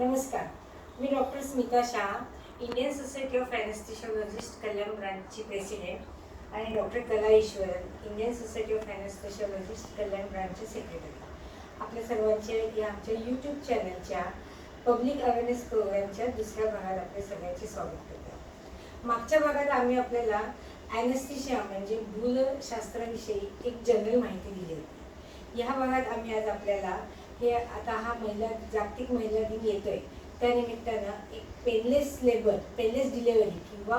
नमस्कार, मी doctor Smita Shah, Indian society of anaesthesiologist Kalyan ब्रांचची प्रेसिडेंट आणि doctor Kala Eswaran, Indian society of anaesthesiologist Kalyan ब्रांचचे सेक्रेटरी. आपल्या सर्वांचे या आमच्या यूट्यूब चॅनलच्या पब्लिक अवेअरनेस प्रोग्रामच्या दुसऱ्या भागात आपले सगळ्यांचे स्वागत करतो. मागच्या भागात आम्ही आपल्याला ॲनेस्थेशिया म्हणजे भूलशास्त्राविषयी एक जनरल माहिती दिली होती. ह्या भागात आम्ही आज आपल्याला हे आता हा जागतिक महिला दिन येतोय त्यानिमित्तानं एक पेनलेस लेबर, पेनलेस डिलेव्हरी किंवा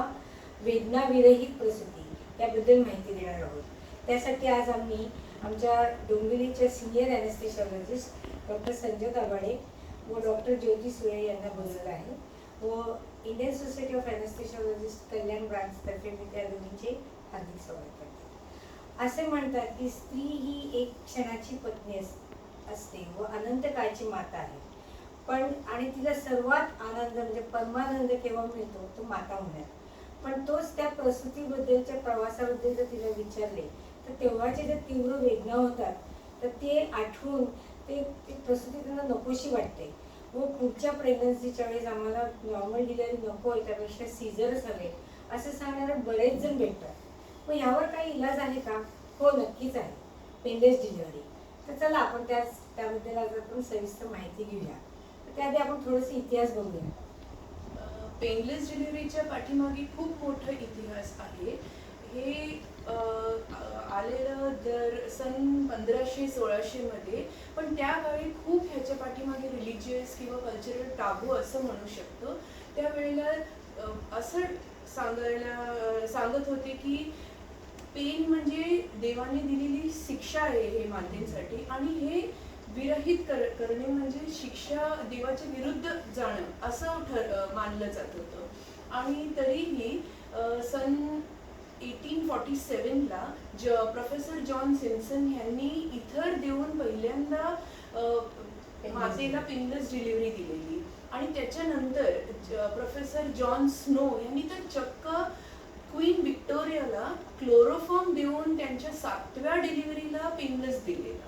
वेदनाविरहित प्रसूती याबद्दल माहिती देणार आहोत. त्यासाठी आज आम्ही आमच्या डोंबिवलीच्या सिनियर ॲनेस्थेशियोलॉजिस्ट डॉक्टर संजय दाभाडे व डॉक्टर ज्योती सुळे यांना बोलवलं आहे व इंडियन सोसायटी ऑफ ॲनेस्थेशियोलॉजिस्ट कल्याण ब्रांचतर्फे मी त्या दोन्हींचे हार्दिक स्वागत करते. असे म्हणतात की स्त्री ही एक क्षणाची पत्नी असते व अनंत काळची माता आहे, पण आणि तिला सर्वात आनंद म्हणजे परमानंद केव्हा मिळतो तो माता होण्यात. पण तोच त्या प्रसूतीबद्दलच्या प्रवासाबद्दल जर तिला विचारले तर तेव्हाचे जे तीव्र वेदना होतात तर ते आठवून ते प्रसूती त्यांना नकोशी वाटते व पुढच्या प्रेग्नन्सीच्या वेळेस आम्हाला नॉर्मल डिलिव्हरी नको आहे, त्यापेक्षा सीझरच हवे असं सांगणारे बरेच जण भेटतात. मग यावर काही इलाज आहे का? हो, नक्कीच आहे, पेनलेस डिलिव्हरी. तर चला आपण त्याबद्दल आज आपण सविस्तर माहिती घेऊया. त्याआधी आपण थोडंसं इतिहास बघूया. पेनलेस डिलिव्हरीच्या पाठीमागे खूप मोठा इतिहास आहे. हे आलेलं सन 1500-1600 मध्ये, पण त्या काळी खूप ह्याच्या पाठीमागे रिलिजियस किंवा कल्चरल टाबू असं म्हणू शकतो. त्यावेळेला असं सांगत होते की पेन म्हणजे देवाने दिलेली शिक्षा आहे हे मातेसाठी, आणि हे विरहित करणे म्हणजे शिक्षा देवाच्या विरुद्ध जाणं असं मानलं जात होतं. आणि तरीही सन 1847ला प्रोफेसर जॉन सिम्पसन यांनी इथर देऊन पहिल्यांदा मातेला पेनलेस डिलिव्हरी दिलेली. आणि त्याच्यानंतर प्रोफेसर जॉन स्नो यांनी तर चक्क क्वीन विक्टोरियाला क्लोरोफॉर्म देऊन त्यांच्या 7व्या डिलिव्हरीला पेनलेस दिलेला.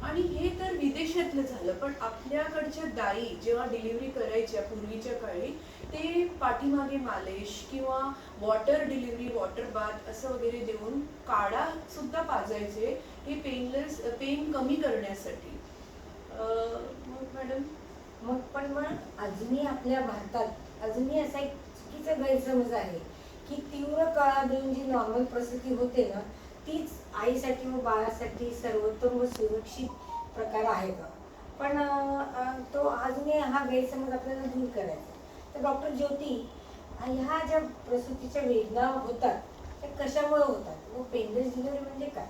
आणि हे तर विदेशातलं झालं, पण आपल्याकडच्या दाई जेव्हा डिलिव्हरी करायच्या पूर्वीच्या काळी ते पाठीमागे मालिश किंवा वॉटर डिलिव्हरी, वॉटर बाथ असं वगैरे देऊन काढा सुद्धा पाजायचे हे पेन कमी करण्यासाठी. मॅडम मग अजूनही आपल्या भारतात अजूनही असा एक चुकीचा गैरसमज आहे की तीव्र काळा देऊन जी नॉर्मल प्रसूती होते ना तीच आईसाठी व बाळासाठी सर्वोत्तम व सुरक्षित प्रकार आहे का? पण तो अजूनही हा गैरसमज आपल्याला दूर करायचा. तर डॉक्टर ज्योती, ह्या ज्या प्रसूतीच्या वेदना होतात त्या कशामुळे होतात व पेनलेस डिलिव्हरी म्हणजे काय?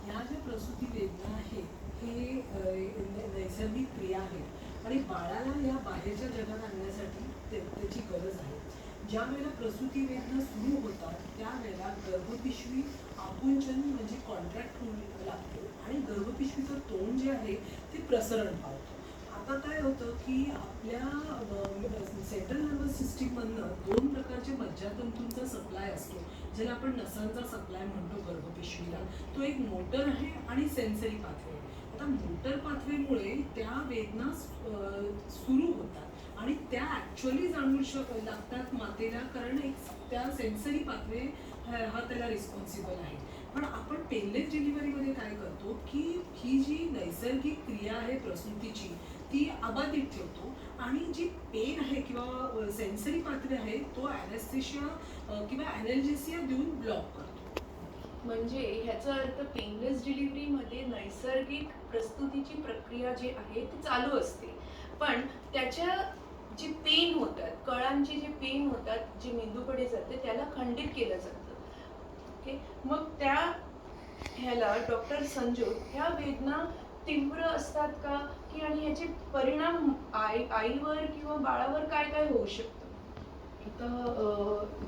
ह्या ज्या प्रसूती वेदना आहेत हे नैसर्गिक क्रिया आहेत आणि बाळाला या बाहेरच्या जगात आणण्यासाठी त्याची गरज आहे. ज्या वेळेला प्रसूती वेदना सुरू होतात त्यावेळेला गर्भपिशवी आकुंचन म्हणजे कॉन्ट्रॅक्ट होऊ लागते आणि गर्भपिशवीचं तोंड जे आहे ते प्रसरण पावतं. आता काय होतं की आपल्या सेंट्रल नर्वस सिस्टीममधनं 2 प्रकारचे मज्जातंतूंचा सप्लाय असतो, ज्याला आपण नसांचा सप्लाय म्हणतो गर्भपिशवीला. तो एक मोटर आहे आणि सेन्सरी पाथवे. आता मोटर पाथवेमुळे त्या वेदना सुरू होतात आणि त्या ॲक्च्युअली जाणवू लागतात मातेला, कारण एक त्या सेन्सरी पाथवे हा त्याला रिस्पॉन्सिबल आहे. पण आपण पेनलेस डिलिव्हरीमध्ये काय करतो की ही जी नैसर्गिक क्रिया आहे प्रसूतीची ती अबाधित ठेवतो आणि जी पेन आहे किंवा सेन्सरी पाथवे आहे तो ॲनेस्थेशिया किंवा ॲनल्जेसिया देऊन ब्लॉक करतो. म्हणजे ह्याचा अर्थ पेनलेस डिलिव्हरीमध्ये नैसर्गिक प्रस्तुतीची प्रक्रिया जी आहे ती चालू असते, पण त्याच्या जे पेन होतात, कळांचे जे पेन होतात जे मेंदूकडे जाते त्याला खंडित केलं जातं. ओके, मग त्या ह्याला डॉक्टर संजू, ह्या वेदना तीव्र असतात का की आणि ह्याचे परिणाम आईवर किंवा बाळावर काय काय होऊ शकतं? आता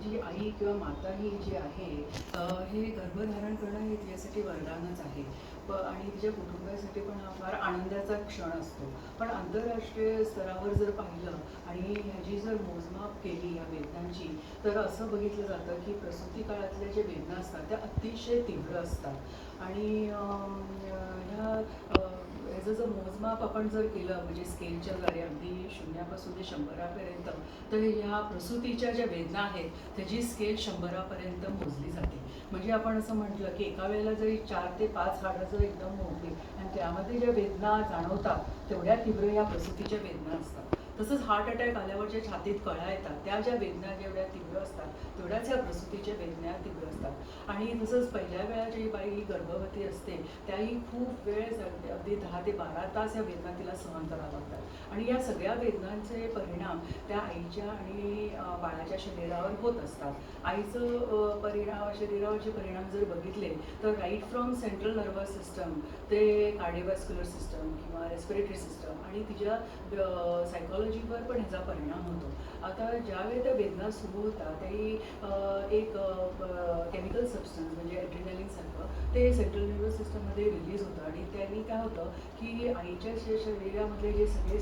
जी आई किंवा माता ही जी आहे हे गर्भधारण करणं हे तिच्यासाठी वरदानच आहे. आणि तिच्या कुटुंबासाठी पण हा फार आनंदाचा क्षण असतो. पण आंतरराष्ट्रीय स्तरावर जर पाहिलं आणि ह्याची जर मोजमाप केली या वेदनांची, तर असं बघितलं जातं की प्रसूती काळातल्या ज्या वेदना असतात त्या अतिशय तीव्र असतात. आणि ह्याचं जर मोजमाप आपण जर केलं म्हणजे स्केलच्या द्वारे अगदी 0 ते 100 तर ह्या प्रसूतीच्या ज्या वेदना आहेत त्याची स्केल 100 मोजली जाते. म्हणजे आपण असं म्हटलं की एका वेळेला जरी 4 ते 5 हाडं जर एकदम मोडली आणि त्यामध्ये ज्या वेदना जाणवतात तेवढ्या तीव्र या प्रसूतीच्या वेदना असतात. तसंच हार्ट अटॅक आल्यावर ज्या छातीत कळा येतात त्या ज्या वेदना जेवढ्या तीव्र असतात तेवढ्याच ह्या प्रसूतीच्या वेदना तीव्र असतात. आणि तसंच पहिल्या वेळा जी बाई ही गर्भवती असते त्याही खूप वेळ अगदी 10 ते 12 तास या वेदना तिला सहन कराव्या लागतात. आणि या सगळ्या वेदनांचे परिणाम त्या आईच्या आणि बाळाच्या शरीरावर होत असतात. आईचं शरीरावरचे परिणाम जर बघितले तर right from central nervous system ते कार्डिओव्हॅस्क्युलर सिस्टम किंवा रेस्पिरेटरी सिस्टम आणि तिच्या सायकॉलॉजीवर पण ह्याचा परिणाम होतो. आता ज्यावेळी त्या वेदना सुरू होतात त्याही एक केमिकल सबस्टन्स म्हणजे ॲड्रिनॅलिनसारखं ते सेंट्रल नर्वस सिस्टममध्ये रिलीज होतं आणि त्यांनी काय होतं की आईच्या शरीरामधले जे सगळे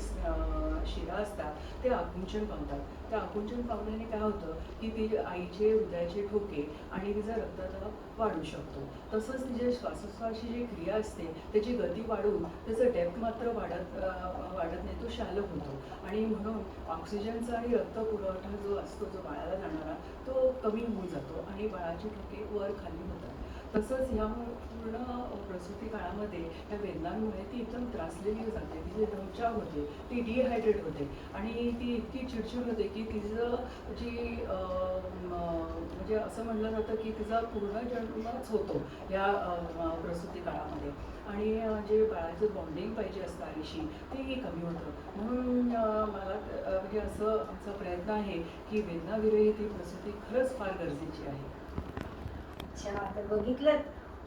शिरा असतात ते आकुंचन पावतात. त्या आकुंचन पावल्याने काय होतं की ती आईचे हृदयाचे ठोके आणि तिचा रक्तदाब वाढू शकतो. तसंच तिच्या श्वासोच्छ्वासाची जी क्रिया असते त्याची गती वाढून त्याचं डेप्थ मात्र वाढत नाही, तो शॅलो होतो. आणि म्हणून ऑक्सिजनचा आणि रक्त पुरवठा जो असतो जो बाळाला जाणारा तो कमी होऊन जातो आणि बाळाचे ठोके वर खाली होतात. तसंच ह्या पूर्ण प्रसूती काळामध्ये या वेदनांमुळे ती एकदम त्रासलेली जाते, तिची दमछाक होते, ती डिहायड्रेट होते आणि ती इतकी चिडचिड होते की तिचं जी म्हणजे असं म्हटलं जातं की तिचा पूर्ण जन्मच होतो या प्रसूती काळामध्ये. आणि जे बाळाचं बॉन्डिंग पाहिजे असतं आईशी तेही कमी होतं. म्हणून मला म्हणजे असं आमचा प्रयत्न आहे की वेदनाविरहित ही प्रसूती खरंच फार गरजेची आहे. अच्छा, आता बघितलं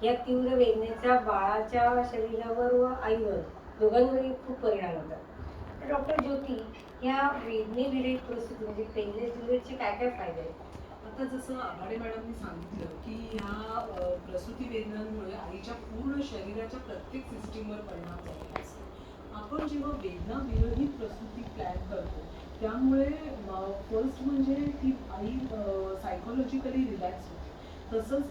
या तीव्र वेदनेचा बाळाच्या शरीरावर व आईवर दोघांवरही खूप परिणाम होतात. तर डॉक्टर ज्योती, या वेदनेविरहित प्रसूती म्हणजे पेनलेस डिलिव्हरीचे काय काय फायदे आहेत? आता जसं आघाडे मॅडमनी सांगितलं की ह्या प्रसूती वेदनांमुळे आईच्या पूर्ण शरीराच्या प्रत्येक सिस्टीमवर परिणाम झालेला असतो. आपण जेव्हा वेदना विरहित प्रसूती प्लॅन करतो त्यामुळे फर्स्ट म्हणजे ती आई सायकोलॉजिकली रिलॅक्स होते. तसंच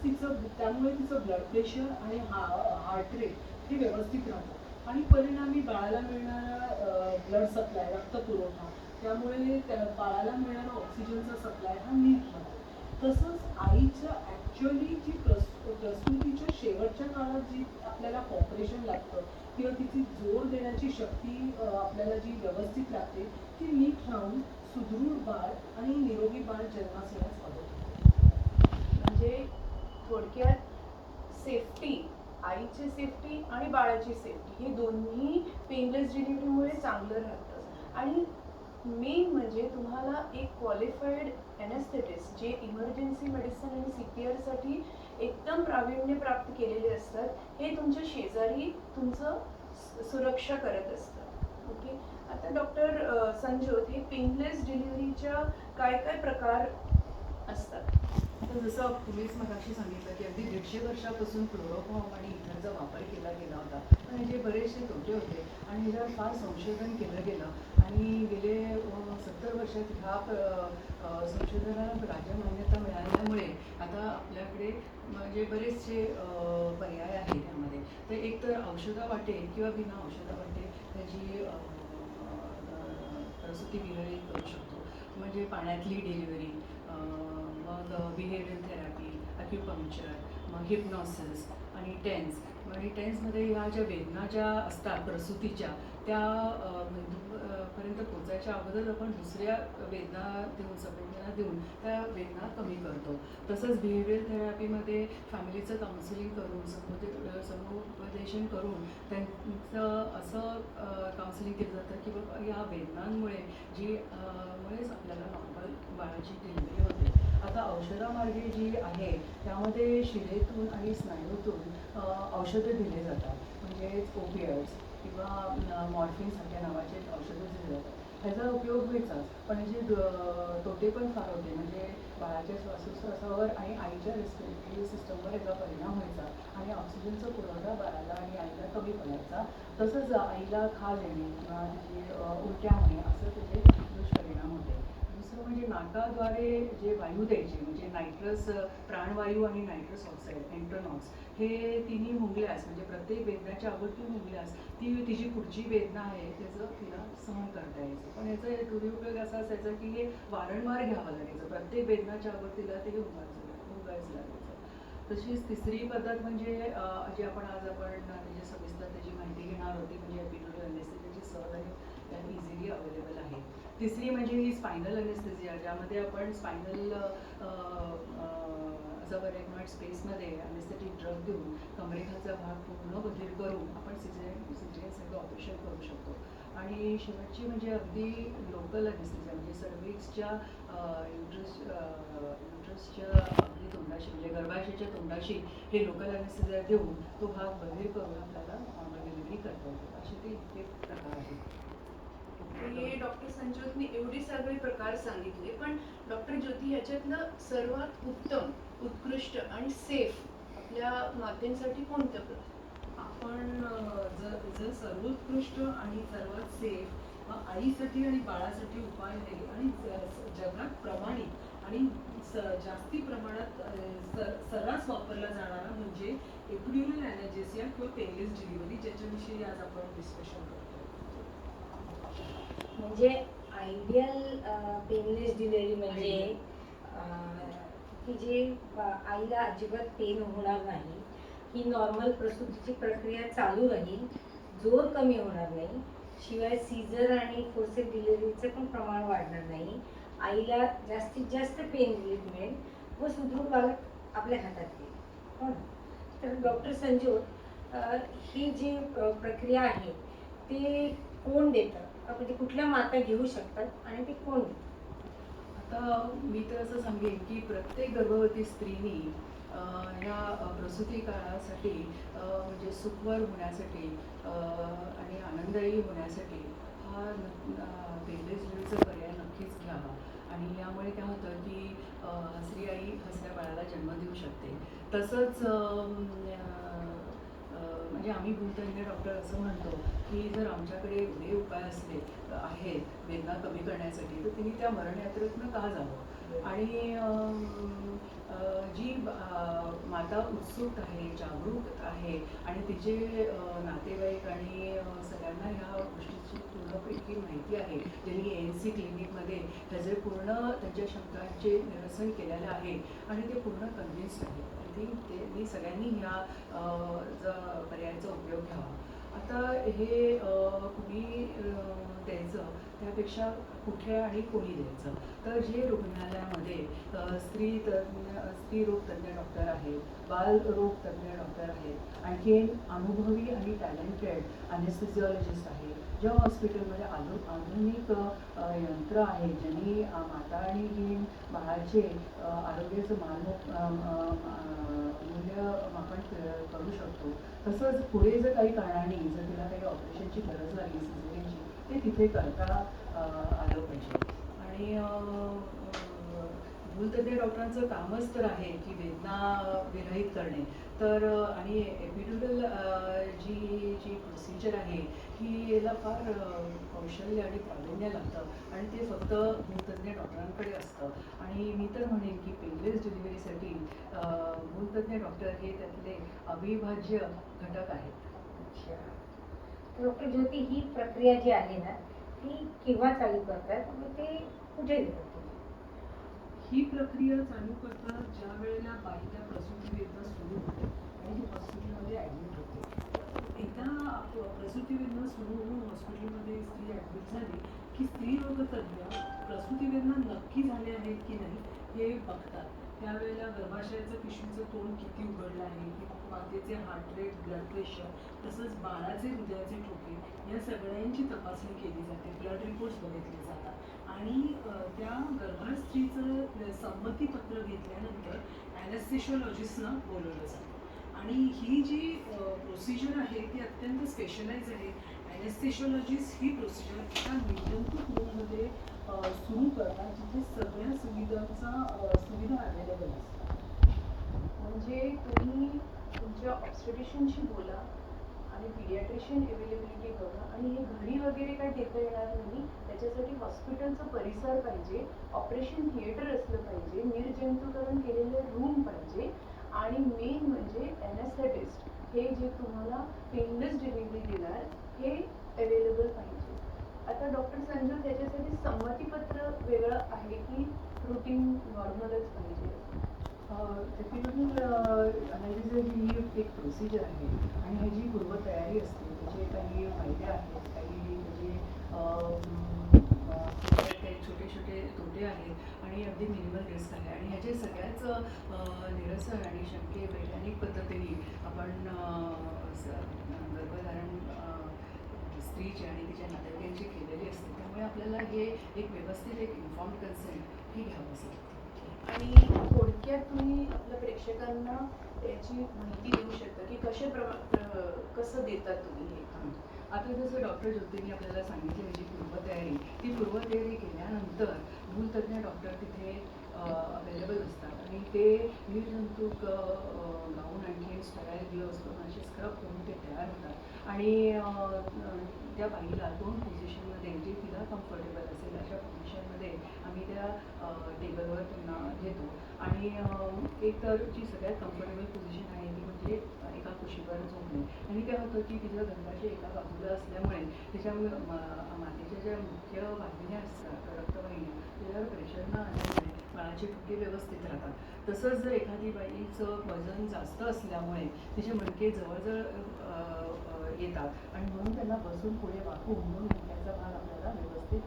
त्यामुळे तिचं ब्लड प्रेशर आणि हार्ट रेट हे व्यवस्थित राहतं आणि परिणामी बाळाला मिळणारा ब्लड सप्लाय रक्तपुरवठा त्यामुळे बाळाला मिळणारा ऑक्सिजनचा सप्लाय हा नीट राहतो. तसंच आईचं ॲक्च्युअली जी प्रसूतीच्या शेवटच्या काळात जी आपल्याला कॉपरेशन लागतं किंवा तिची जोर देण्याची शक्ती आपल्याला जी व्यवस्थित लागते ती नीट राहून सुदृढ बाळ आणि निरोगी बाळ जन्मास येण्यास मदत होते. म्हणजे थोडक्यात सेफ्टी, आईची सेफ्टी आणि बाळाची सेफ्टी हे दोन्ही पेनलेस डिलिव्हरीमुळे चांगलं राहतं. आणि मेन म्हणजे तुम्हाला एक क्वालिफाईड ॲनेस्थेटिस्ट जे इमर्जन्सी मेडिसिन आणि CPR एकदम प्रावीण्य प्राप्त केलेले असतात हे तुमच्या शेजारी तुमचं सुरक्षा करत असतात. ओके, आता डॉक्टर संजोत, हे पेनलेस डिलिव्हरीच्या काय काय प्रकार असतात? तर जसं तुम्हीच मगाशी सांगितलं की अगदी 150 वर्षापासून क्लोरोफॉर्म आणि इथरचा वापर केला गेला होता, पण ह्याचे बरेचसे तोटे होते आणि ह्याच्यावर फार संशोधन केलं गेलं आणि गेले 70 वर्षात ह्या संशोधनाला राज्यमान्यता मिळाल्यामुळे आता आपल्याकडे म्हणजे बरेचसे पर्याय आहेत त्यामध्ये. तर एक तर औषधावाटे किंवा बिना औषधावाटे त्याची प्रसूती विरहित करू शकतो. म्हणजे पाण्यातली डिलिव्हरी, मग बिहेवियर थेरपी, ॲक्युपंक्चर, मग हिप्नॉसिस आणि टेन्स. आणि टेन्समध्ये ह्या ज्या वेदना ज्या असतात प्रसूतीच्या त्या मेंदूपर्यंत पोचायच्या अगोदर आपण दुसऱ्या वेदना देऊन सपोर्ट देऊन त्या वेदना कमी करतो. तसंच बिहेवियर थेरपीमध्ये फॅमिलीचं काउन्सिलिंग करून समुपदेशन करून त्यांचं असं काउन्सिलिंग केलं जातं की बाबा या वेदनांमुळे मुळेच आपल्याला नॉर्मल बाळाची डिलिव्हरी होते. आता औषधामार्गे जी आहे त्यामध्ये शिरेतून आणि स्नायूतून औषधं दिले जातात, म्हणजे ओपियड्स किंवा मॉर्फिनसारख्या नावाचे औषधं दिले जातात. ह्याचा उपयोग व्हायचाच, पण ह्याचे तोटे पण फार होते. म्हणजे बाळाच्या श्वासोच्छ्वासावर आणि आईच्या रेस्पिरेटरी सिस्टमवर याचा परिणाम व्हायचा आणि ऑक्सिजनचा पुरवठा बाळाला आणि आईला कमी पडायचा. तसंच आईला खाज येणे किंवा त्याची उलट्या होणे असं त्याचे दुष्परिणाम होते. दुसरं म्हणजे नाकाद्वारे जे वायू द्यायचे म्हणजे नायट्रस प्राणवायू आणि नायट्रस ऑक्साईड एंट्रोनॉक्स हे तिन्ही मुंगल्यास म्हणजे प्रत्येक वेदनाच्या अगोदर ती मुंगल्यास ती तिची पुढची वेदना आहे त्याचं तिला सहन करता यायचं. पण याचा दुरुपयोग असा असायचा की हे वारंवार घ्यावं लागायचं. प्रत्येक वेदनाच्या अगोदर तिला ते उगायचं लागायचं. तशीच तिसरी पद्धत म्हणजे जी आपण त्याची सविस्तर त्याची माहिती घेणार होती म्हणजे एपिड्युरल अनेस्थेसियाची सहज आणि इझिली अवेलेबल आहे. तिसरी म्हणजे ही स्पायनल अनेस्थेसिया ज्यामध्ये आपण स्पायनल सबअरेक्नॉइड स्पेसमध्ये अनेस्थेटिक ड्रग देऊन कमरेखालचा भाग पूर्ण बधीर करून आपण सिजेरियनसारखं ऑपरेशन करू शकतो. आणि शेवटची म्हणजे अगदी लोकल अनेस्थेसिया म्हणजे सर्विक्सच्या युट्रसच्या अगदी तोंडाशी म्हणजे गर्भाशयाच्या तोंडाशी हे लोकल अनेस्थेसिया देऊन तो भाग बधीर करून आपल्याला डिलिव्हरी करता येतो. असे ते इतके प्रकार आहेत. हे डॉक्टर संजोतनी एवढे सगळे प्रकार सांगितले, पण डॉक्टर ज्योती ह्याच्यातलं सर्वात उत्तम, उत्कृष्ट आणि सेफ आपल्या मातेसाठी कोणतं प्रकार? आपण जर सर्वोत्कृष्ट आणि सर्वात सेफ आईसाठी आणि बाळासाठी उपाय आहे आणि जगात प्रमाणित आणि जास्ती प्रमाणात सर्रास वापरला जाणारा म्हणजे एपिड्युरल अॅनेस्थेसिया किंवा पेनलेस डिलिव्हरी, ज्याच्याविषयी आज आपण डिस्कशन करतो. म्हणजे आयडियल पेनलेस डिलिव्हरी म्हणजे की जे आईला अजिबात पेन होणार नाही, ही नॉर्मल प्रसूतीची प्रक्रिया चालू राहील, जोर कमी होणार नाही, शिवाय सीझर आणि फोर्सेप डिलिव्हरीचं पण प्रमाण वाढणार नाही, आईला जास्तीत जास्त पेन रिलीफ मिळेल व सुदृढ बालक आपल्या हातात येईल. हो ना? तर डॉक्टर संजोत, ही जी प्रक्रिया आहे ते कोण देतं म्हणजे कुठल्या माता घेऊ शकतात आणि ते कोण देतं? आता मी तर असं सांगेन की प्रत्येक गर्भवती स्त्रीनी ह्या प्रसूती काळासाठी म्हणजे सुखकर होण्यासाठी आणि आनंददायी होण्यासाठी हा पेनलेस डिलिव्हरीचा पर्याय नक्कीच घ्यावा. आणि यामुळे काय होतं की हसरी आई हसऱ्या बाळाला जन्म देऊ शकते. तसंच म्हणजे आम्ही भूलतज्ञ डॉक्टर असं म्हणतो की जर आमच्याकडे एवढे उपाय असले आहेत वेदना कमी करण्यासाठी तर तिने त्या मरणयात्रेतनं का जावं. आणि जी माता उत्सुक आहे, जागरूक आहे आणि तिचे नातेवाईक आणि सगळ्यांना ह्या गोष्टीची पूर्णपैकी माहिती आहे, ज्यांनी ANC क्लिनिकमध्ये त्याचे पूर्ण त्यांच्या शंकांचे निरसन केलेलं आहे आणि ते पूर्ण कन्व्हिन्स्ड आहे. त्यांनी सगळ्यांनी ह्या पर्यायाचा उपयोग घ्यावा. आता हे कुणी द्यायचं त्यापेक्षा कुठे आणि कोणी द्यायचं, तर जे रुग्णालयामध्ये स्त्री रोग तज्ज्ञ डॉक्टर आहेत, बालरोग तज्ज्ञ डॉक्टर आहेत, आणखीन अनुभवी आणि टॅलेंटेड अनेस्थेसिओलॉजिस्ट आहेत, ज्या हॉस्पिटलमध्ये आधुनिक यंत्र आहेत ज्यांनी माता आणि बाळाचे आरोग्याचं मूल्यमापन करू शकतो. तसंच पुढे जर काही कारणाने जर तिला काही ऑपरेशनची गरज लागली सिझेरियनची ते तिथे करता आलं पाहिजे. आणि भूलतज्ञ डॉक्टरांचं कामच तर आहे की वेदना विरहित करणे. तर आणि एपिड्युरल जी प्रोसिजर आहे ही याला फार कौशल्य आणि प्रावीण्य लागतं आणि ते फक्त भूलतज्ञ डॉक्टरांकडे असतं. आणि मी तर म्हणेन की पेनलेस डिलिव्हरीसाठी भूलतज्ञ डॉक्टर हे त्यातले अविभाज्य घटक आहेत. अच्छा. डॉक्टर ज्योती, ही प्रक्रिया जी आहे ना ती केव्हा चालू करतात आणि ते कुठे देतात? ही प्रक्रिया चालू करतात ज्या वेळेला बाईला प्रसूती वेदना सुरू होते आणि ती हॉस्पिटलमध्ये ॲडमिट होते. एकदा प्रसूती वेदना सुरू होऊन हॉस्पिटलमध्ये स्त्री ॲडमिट झाली की स्त्री रोगतज्ञ प्रसूती वेदना नक्की झाल्या आहेत की नाही हे बघतात. त्यावेळेला गर्भाशयाचं पिशवीचं तोंड किती उघडलं आहे, मातेचे हार्ट रेट, ब्लड प्रेशर, तसंच बाळाचे हृदयाचे ठोके या सगळ्यांची तपासणी केली जाते. ब्लड रिपोर्ट्स बघितले जातात आणि त्या गर्भार स्त्रीचं संमतीपत्र घेतल्यानंतर ॲनेस्थेशिओलॉजिस्टना बोलवलं जातं. आणि ही जी प्रोसिजर आहे ती अत्यंत स्पेशलाइज आहे. ॲनेस्थेशिओलॉजिस्ट ही प्रोसिजर एका निर्जंतुक रूममध्ये करा जिथे सगळ्या सुविधा अवेलेबल असतात? म्हणजे तुम्ही तुमच्या ऑब्स्टेटिशियनशी बोला आणि पिडियाट्रिशियन अवेलेबिलिटी बघा, आणि हे घरी वगैरे काय देता येणार नाही. त्याच्यासाठी हॉस्पिटलचं परिसर पाहिजे, ऑपरेशन थिएटर असलं पाहिजे, निर्जंतुकरण केलेले रूम पाहिजे, आणि मेन म्हणजे ॲनेस्थेटिस्ट हे जे तुम्हाला पेनलेस डिलिव्हरी देणार हे अवेलेबल पाहिजे. आता डॉक्टर संजू त्याच्यासाठी संमतीपत्र वेगळं आहे की रुटीन नॉर्मलच पाहिजे? एपिड्युरल अनालिसिस ही एक प्रोसिजर आहे आणि ह्याची पूर्वतयारी असते. त्याचे काही फायदे आहेत, काही काही छोटे छोटे तोटे आहेत आणि अगदी मिनिमल रिस्क आहे. आणि ह्याचे सगळ्याच निरसन आणि शक्य वैज्ञानिक पद्धतीने आपण गर्भधारण स्त्रीची आणि तिच्या नातेवाईकांची केलेली असते. त्यामुळे आपल्याला हे एक व्यवस्थित एक इन्फॉर्म्ड कन्सेंट ही घ्यावं असं. आणि थोडक्यात तुम्ही आपल्या प्रेक्षकांना याची माहिती देऊ शकता की कसं देतात तुम्ही हे? आता जसं डॉक्टर ज्योतींनी आपल्याला सांगितलं ह्याची पूर्वतयारी, ती पूर्वतयारी केल्यानंतर भूलतज्ञ डॉक्टर तिथे अवेलेबल असतात आणि ते निर्जंतुक गाऊन आणखी स्टराईल ग्लोव्स करून असे स्क्रब करून ते तयार होतात आणि त्या बाईला 2 पोझिशनमध्ये जे तिला कम्फर्टेबल असेल अशा पोझिशनमध्ये आम्ही त्या टेबलवर त्यांना घेतो. आणि एक तर जी सगळ्यात कम्फर्टेबल पोझिशन आहे ती म्हणजे एका कुशीवर झोपणे. आणि काय होतं की तिच्या गर्भाच्या एका बाजूला असल्यामुळे तिच्या मातेच्या ज्या मुख्य वाहिन्या असतात रक्तवाहिन्या त्याच्यावर प्रेशर न आल्यामुळे बाळाचे ठोके व्यवस्थित राहतात. तसंच जर एखादी बाईचं वजन जास्त असल्यामुळे तिचे मणके जवळजवळ येतात आणि म्हणून त्यांना बसून पुढे वाकून म्हणून मणक्याचा भाग आपल्याला व्यवस्थित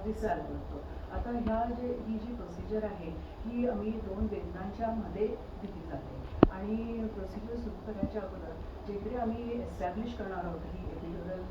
दिसायला लागतो. आता ही जी प्रोसिजर आहे ही आम्ही 2 वेदनांच्या मध्ये दिली जाते. आणि प्रोसिजर सुरू करायच्या अगोदर जिकडे आम्ही एस्टॅब्लिश करणार आहोत ही एपिड्युरल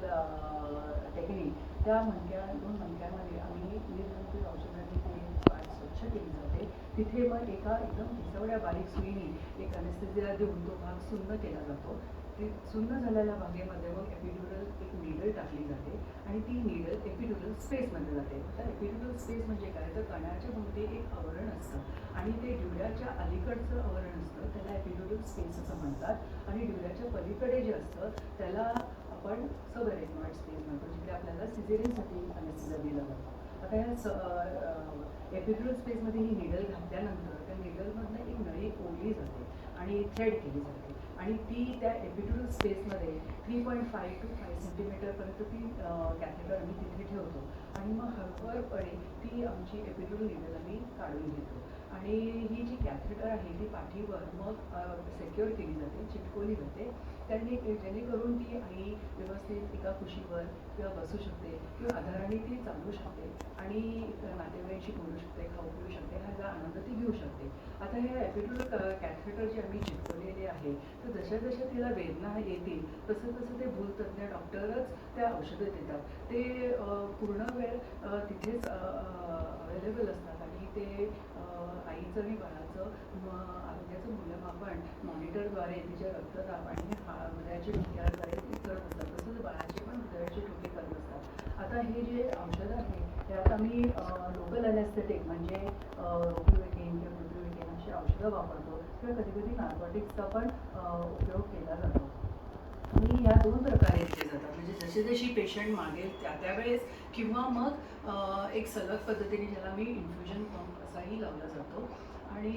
टेक्निक, त्या 2 मणक्यामध्ये आम्ही निर्जंतुक औषधांनी ते पाठ स्वच्छ केली जाते. तिथे मग एका एकदम पिसवड्या बारीक सुईने एक अनेस्थेसिया देऊन तो भाग सुन्न केला जातो. ते सुन्न झालेल्या भागेमध्ये मग एपिड्युरल एक नीडल टाकली जाते आणि ती नीडल एपिड्युरल स्पेसमध्ये जाते. आता एपिड्युरल स्पेस म्हणजे काय, तर कणाच्या भोवती एक आवरण असतं आणि ते ड्युऱ्याच्या अलीकडचं आवरण असतं, त्याला एपिड्युरल स्पेस असं म्हणतात. आणि ड्युऱ्याच्या पलीकडे जे असतं त्याला आपण सबएरेक्नॉइड स्पेस म्हणतो, जिकडे आपल्याला सिझेरियनसाठी अनेस्थेसिया दिला जातो. आता या एपिड्युरल स्पेसमध्ये ही नीडल घातल्यानंतर त्या नीडलमधनं एक नळी ओढली जाते आणि थ्रेड केली जाते आणि ती त्या एपिड्युरल स्पेसमध्ये 3.5 to 5 सेंटीमीटरपर्यंत ती कॅथेटर आम्ही तिथे ठेवतो आणि मग हळूवारपणे ती आमची एपिड्युरल नीडल आम्ही काढून घेतो. आणि ही जी कॅथेटर आहे ती पाठीवर मग सेक्युअर केली जाते, चिटकवली जाते. जेणेकरून ती आई व्यवस्थित एका कुशीवर किंवा बसू शकते किंवा आधाराने ती चालू शकते आणि नातेवाईकांशी बोलू शकते, खाऊ पिऊ शकते, ह्याचा आनंद ती घेऊ शकते. आता हे एपिड्युरल कॅथेटर जे आम्ही चिटकवलेले आहे तर जशा जशा तिला वेदना येतील तसं तसं ते भूलतज्ञ डॉक्टरच त्या औषधं देतात. ते पूर्ण वेळ तिथेच अवेलेबल असतात आणि ते आईचं आणि बाळाचं आरोग्याचं मूल्यमापन मॉनिटरद्वारे तिच्या रक्तदाब आणि हृदयाचे ठोक्याद्वारे ते करत असतात. तसंच बाळाचे पण हृदयाचे ठोके करत असतात. आता हे जे औषधं आहे त्यात आम्ही लोकल अनेस्थेटिक म्हणजे रोपिवेकेन किंवा बुप्रोपिन अशी औषधं वापरतो किंवा कधी कधी नार्कोटिक्सचा पण उपयोग केला जातो. आणि या 2 प्रकारे केले जातात, म्हणजे जसे जशी पेशंट मागेल त्यावेळेस किंवा मग एक सलग पद्धतीने ज्याला मी इन्फ्युजन पंप असाही लावला जातो. आणि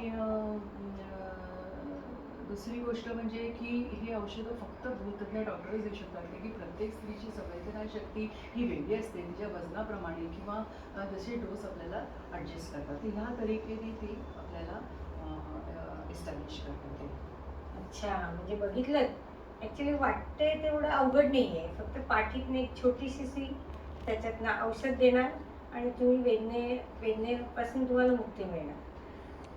दुसरी गोष्ट म्हणजे की हे औषधं फक्त भूलतज्ञ डॉक्टरच देऊ शकतात, की प्रत्येक स्त्रीची संवेदनाशक्ती ही वेगळी असते तिच्या वजनाप्रमाणे किंवा जसे डोस आपल्याला ॲडजस्ट करतात. ह्या तरीकेने ती आपल्याला एस्टॅब्लिश करतात. अच्छा, म्हणजे बघितलं ॲक्च्युली वाटते तेवढं अवघड नाही आहे. फक्त पाठीतनं एक छोटीशी सुई, त्याच्यातनं औषध देणार आणि तुम्ही वेदनेपासून तुम्हाला मुक्ती मिळणार.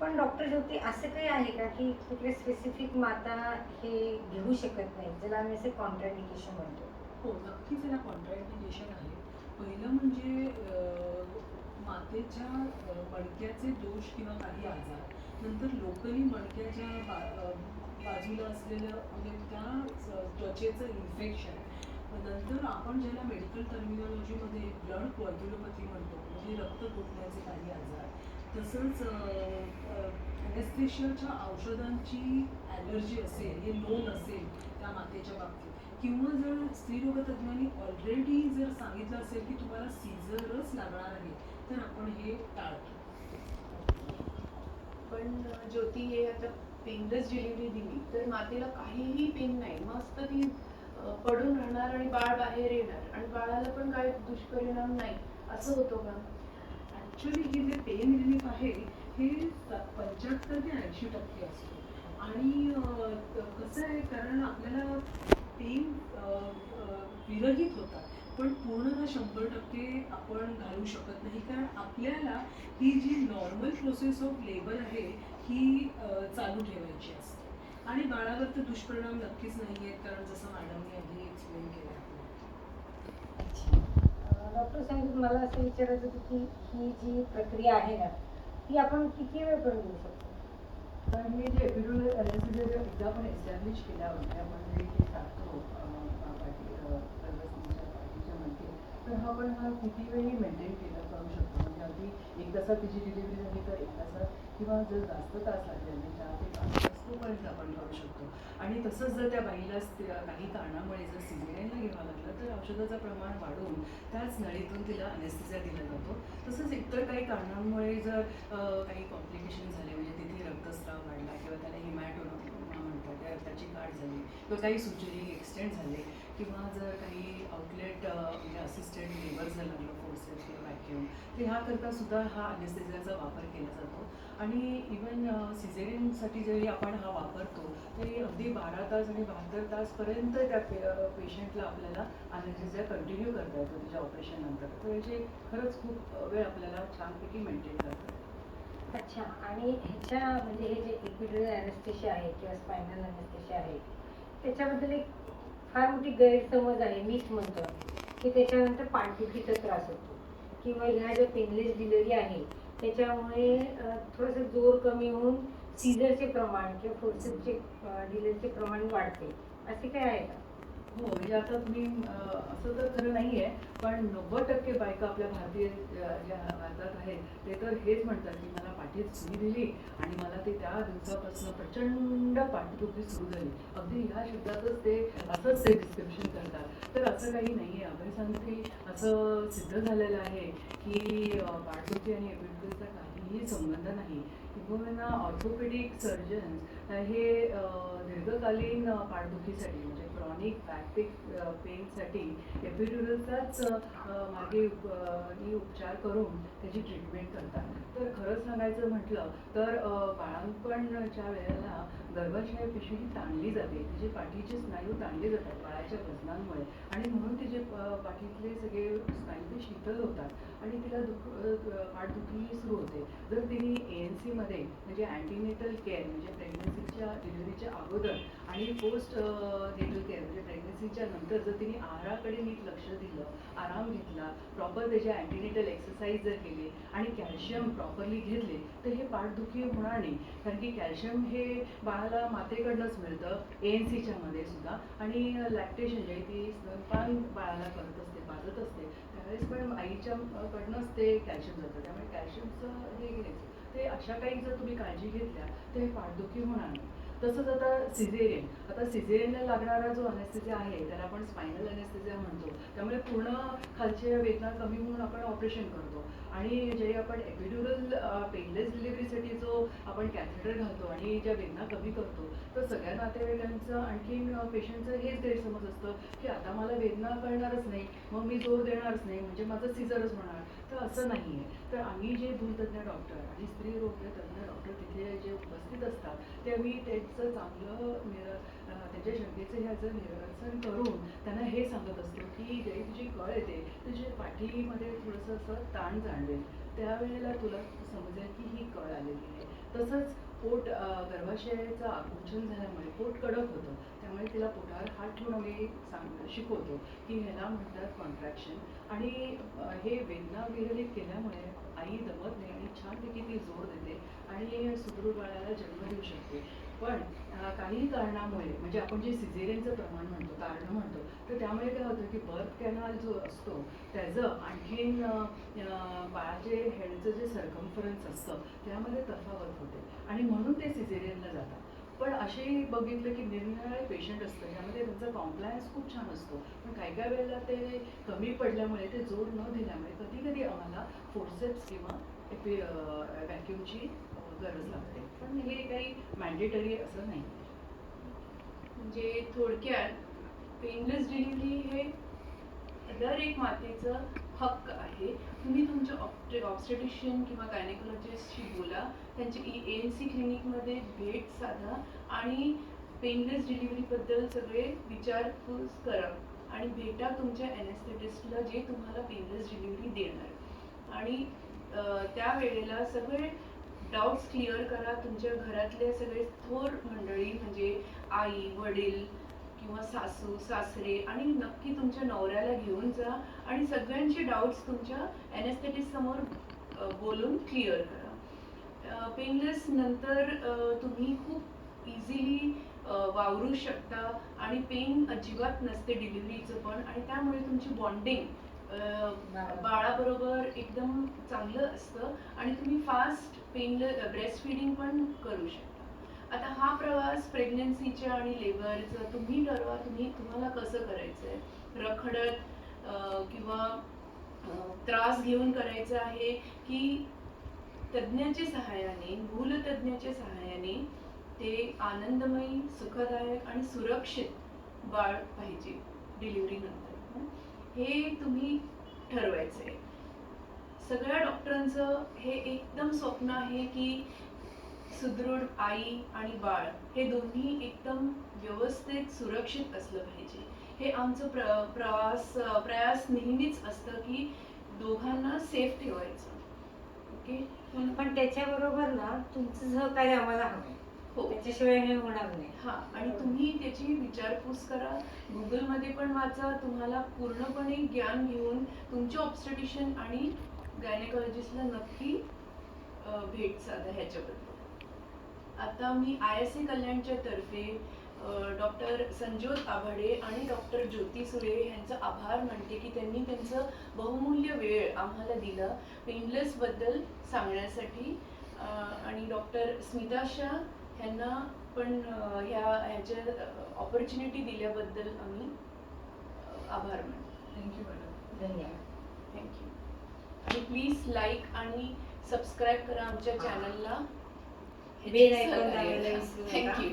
पण डॉक्टर ज्योती असं काही आहे का की कुठले स्पेसिफिक माता हे घेऊ शकत नाही, ज्याला आम्ही असं कॉन्ट्राइंडिकेशन म्हणतो? हो, नक्कीच याला कॉन्ट्राइंडिकेशन आहे. पहिलं म्हणजे मातेच्या मणक्याचे दोष किंवा काही आजार, नंतर लोकली मणक्याच्या बाजूला असलेलं म्हणजे त्या त्वचेचं इन्फेक्शन, नंतर आपण ज्याला मेडिकल टर्मिनॉलॉजीमध्ये ब्लड कोॲग्युलोपॅथी म्हणतो, म्हणजे अगदी रक्त गोठण्याचे काही आजार, तसंच ॲनेस्थेशियाच्या औषधांची ॲलर्जी असेल, हे नोन असेल त्या मातेच्या बाबतीत, किंवा जर स्त्रीरोगतज्ञांनी ऑलरेडी जर सांगितलं असेल की तुम्हाला सीझरच लागणार आहे, तर आपण हे टाळतो. पण ज्योती, हे आता पेनलेस डिलिव्हरी दिली तर मातेला काहीही पेन नाही, मस्त ती पडून राहणार आणि बाळ बाहेर येणार आणि बाळाला पण काही दुष्परिणाम नाही, असं होतं का? ॲक्च्युली हे जे पेन रिलीफ आहे हे 75 ते 80% असतो. आणि कसं आहे, कारण आपल्याला पेन विरहित होतात, पण पूर्ण 100% आपण घालू शकत नाही, कारण आपल्याला ही जी नॉर्मल प्रोसेस ऑफ लेबर आहे ही चालू ठेवायची असते. आणि बाळावर तर दुष्परिणाम नक्कीच नाही आहेत, कारण जसं मॅडमने आधी एक्सप्लेन केलं आपल्याला. अच्छा. डॉक्टर संगीत, मला असं विचारायचं होतं की ही जी प्रक्रिया आहे ना, ती आपण किती वेळ करून देऊ शकतो? कारण हे जे एपिड्युरल अनेस्थेसिया एकदा आपण एस्टॅब्लिश केल्यावर म्हणजे आपण जे ते टाकतो पाठीच्या मध्ये, तर हा किती वेळी मेंटेन करू शकतो. म्हणजे अगदी 1 तासात तिची डिलिव्हरी झाली तर 1 तासात, किंवा जर जास्त तास लागले म्हणजे 4 ते 5 तास तोपर्यंत आपण करू शकतो. आणि तसंच जर त्या बाईला काही कारणामुळे जर सिझेरियनला घ्यावं लागलं तर औषधाचं प्रमाण वाढवून त्याच नळीतून तिला अनेस्थेसिया दिला जातो. तसंच इतर काही कारणांमुळे जर काही कॉम्प्लिकेशन झाले, म्हणजे तिथे रक्तस्राव वाढला किंवा त्याला हिमॅटोमा म्हणतात, त्या रक्ताची गाठ झाली, किंवा काही सुचरी एक्सटेंड झाले, किंवा जर काही आउटलेट म्हणजे असिस्टेड लेबर जर लागलं, फोर्सेस किंवा व्हॅक्यूम, तर ह्याकरता सुद्धा हा अनेस्थेसियाचा वापर केला जातो. आणि इवन सिझेरियनसाठी जरी आपण हा वापरतो तरी अगदी 12 तास आणि 72 तासपर्यंत त्या पेशंटला आपल्याला अनेस्थेसिया कंटिन्यू करता येतो तिच्या ऑपरेशननंतर. तर याचे खरंच खूप वेळ आपल्याला छानपैकी मेंटेन करता येतो. अच्छा. आणि ह्याच्या म्हणजे हे जे एपिड्युरल अनेस्थेशिया आहे किंवा स्पायनल अनेस्थेशिया आहे, त्याच्याबद्दल एक फार मोठी गैरसमज आहे, मीच म्हणतो, की त्याच्यानंतर पाठदुखीचा त्रास होतो, किंवा ह्या ज्या पेनलेस डिलिव्हरी आहे त्याच्यामुळे थोडंसं जोर कमी होऊन सीझरचे प्रमाण किंवा फोर्सेसचे डिलिव्हरीचे प्रमाण वाढते, असे काय आहे का? हो, म्हणजे आता तुम्ही असं तर खरं नाही आहे, पण 90% बायका आपल्या भारतीय ज्या भारतात आहेत ते तर हेच म्हणतात की मला पाठीत सुई दिली आणि मला ते त्या दिवसापासून प्रचंड पाठदुखी सुरू झाली. अगदी ह्या शब्दातच ते असंच ते डिस्क्रिप्शन करतात. तर असं काही नाही आहे. अभयसांगती असं सिद्ध झालेलं आहे की पाठदुखी आणि एपिड्युरलचा काहीही संबंध नाही. किंवा ऑर्थोपेडिक सर्जन्स हे दीर्घकालीन पाठदुखीसाठी म्हणजे क्रॉनिक बॅक पेनसाठी एपिड्युरलचाच मागे उपचार करून त्याची ट्रीटमेंट करतात. तर खरं सांगायचं म्हटलं तर बाळंतपणाच्या वेळेला गर्भाशय पिशवी ही ताणली जाते, तिचे पाठीचे स्नायू ताणले जातात बाळाच्या वजनांमुळे, आणि म्हणून तिचे पाठीतले सगळे स्नायू ते शीतल होतात आणि तिला पाठदुखी सुरू होते. जर तिने ANC मध्ये म्हणजे अँटीनेटल केअर म्हणजे प्रेग्नन्सीच्या डिलिव्हरीच्या अगोदर आणि पोस्ट नेटल केअर म्हणजे प्रेग्नन्सीच्या नंतर जर तिने आहाराकडे नीट लक्ष दिलं, आराम घेतला, प्रॉपर त्याचे अँटीनेटल एक्सरसाइज जर केले आणि कॅल्शियम प्रॉपरली घेतले तर हे पाठदुखी होणार नाही. कारण की कॅल्शियम हे बाळाला मातेकडनंच मिळतं ANCच्या मध्ये सुद्धा. आणि लॅक्टेशन जे ती स्तनपान बाळाला करत असते, पाजत असते, त्यावेळेस पण आईच्या कडनंच ते कॅल्शियम जातं. त्यामुळे कॅल्शियमचं हे घ्यायचं. ते अशा काही जर तुम्ही काळजी घेतल्या तर हे पाठदुखी होणार नाही. तसंच आता सिझेरियनला लागणारा जो अनेस्थेसिया आहे त्याला आपण स्पायनल अनेस्थेसिया म्हणतो. त्यामुळे पूर्ण खालच्या वेदना कमी होऊन आपण ऑपरेशन करतो. आणि जे आपण एपिड्युरल पेनलेस डिलिव्हरीसाठी जो आपण कॅथेटर घालतो आणि ज्या वेदना कमी करतो, तर सगळ्या नातेवाईकांचं आणखीन पेशंटचं हेच गैरसमज असतं की आता मला वेदना कळणारच नाही, मग मी जोर देणारच नाही, म्हणजे माझं सिझरच होणार. तर असं नाही आहे. तर आम्ही जे भूलतज्ञ डॉक्टर आणि स्त्रीरोग तज्ज्ञ डॉक्टर तिथे जे उपस्थित असतात ते आम्ही त्यांचं चांगलं त्यांच्या शंकेचं ह्याचं निरसन करून त्यांना हे सांगत असतो की जेही तुझी कळ येते तुझ्या पाठीमध्ये थोडंसं असं ताण जाणवेल, त्यावेळेला तुला समजेल की ही कळ आलेली आहे. तसंच गर्भाशयाचं आकुंचन झाल्यामुळे पोट कडक होतं, त्यामुळे तिला पोटावर हात ठेवून आम्ही शिकवतो की ह्याला म्हणतात कॉन्ट्रॅक्शन. आणि हे वेदना विरहित केल्यामुळे आई दमत नाही आणि छानपैकी ती जोर देते आणि सुदृढ बाळाला जन्म देऊ शकते. पण काही कारणामुळे म्हणजे आपण जे सिझेरियनचं प्रमाण म्हणतो, कारण म्हणतो, तर त्यामुळे काय होतं की बर्थ कॅनाल जो असतो त्याचं आणखीन बाळाच्या बाहेरचं जे सर्कम्फरन्स असतं त्यामध्ये तफावत होते आणि म्हणून ते सिझेरियनला जातात. पण असे बघितलं की निरनिराळे पेशंट असतं ज्यामध्ये त्यांचा कॉम्प्लायन्स खूप छान असतो, पण काही काही वेळेला ते कमी पडल्यामुळे, ते जोर न दिल्यामुळे कधी कधी आम्हाला फोर्सेप्स किंवा व्हॅक्यूमची गरज लागते. पण हे काही मॅन्डेटरी असं नाही. म्हणजे थोडक्यात पेनलेस डिलिव्हरी हे दर एक मातेचं हक्क आहे. तुम्ही तुमच्या ऑब्स्टेटिशियन किंवा गायनेकोलॉजिस्टशी बोला, त्यांच्या ANC क्लिनिकमध्ये भेट साधा आणि पेनलेस डिलिव्हरीबद्दल सगळे विचारपूस करा आणि भेटा तुमच्या ॲनेस्थेटिस्टला जे तुम्हाला पेनलेस डिलिव्हरी देणार. आणि त्या वेळेला सगळे डाऊट्स क्लिअर करा. तुमच्या घरातले सगळे थोर मंडळी म्हणजे आई, वडील किंवा सासू, सासरे आणि नक्की तुमच्या नवऱ्याला घेऊन जा आणि सगळ्यांचे डाऊट्स तुमच्या ॲनेस्थेटिस्ट समोर बोलून क्लिअर करा. पेनलेस नंतर तुम्ही खूप इझिली वावरू शकता आणि पेन अजिबात नसते डिलिव्हरीचं पण, आणि त्यामुळे तुमची बॉन्डिंग बाळाबरोबर एकदम चांगलं असतं आणि तुम्ही फास्ट ब्रेस्ट फिडिंग पण करू शकता. आता हा प्रवास प्रेग्नन्सीच्या आणि लेबरचा तुम्ही ठरवा, तुम्हाला कसं करायचं आहे. रखडत किंवा त्रास घेऊन करायचं आहे की तज्ज्ञाच्या सहाय्याने, भूलतज्ज्ञाच्या सहाय्याने ते आनंदमयी, सुखदायक आणि सुरक्षित बाळ पाहिजे डिलिव्हरी नंतर, हे तुम्ही ठरवायचं आहे. सगळ्या डॉक्टरांचं हे एकदम स्वप्न आहे की सुदृढ आई आणि बाळ हे दोन्ही एकदम व्यवस्थित सुरक्षित असलं पाहिजे. हे आमचं प्रयास नेहमीच असतं की दोघांना सेफ ठेवायचं. ओके. पण त्याच्याबरोबर ना तुमचं सहकार्य आम्हाला हवं. हो. त्याच्याशिवाय हे होणार नाही. हा, आणि तुम्ही त्याची विचारपूस करा, गुगलमध्ये पण वाचा, तुम्हाला पूर्णपणे ज्ञान घेऊन तुमच्या ऑब्स्टेटिशियन आणि गायनेकॉलॉजिस्टला नक्की भेट साधा ह्याच्याबद्दल. आता मी ISA कल्याणच्या तर्फे डॉक्टर संजोत आभाडे आणि डॉक्टर ज्योती सुरे यांचा आभार मानते की त्यांनी त्यांचं बहुमूल्य वेळ आम्हाला दिला पेनलेसबद्दल सांगण्यासाठी. आणि डॉक्टर स्मिता शाह यांना पण ह्याच्या ऑपॉर्च्युनिटी दिल्याबद्दल आम्ही आभार मानतो. Thank you madam. धन्यवाद. थँक्यू. आणि प्लीज लाईक आणि सबस्क्राईब करा आमच्या चॅनलला. बेल आयकॉन दाबायला विसरू नका. थँक्यू.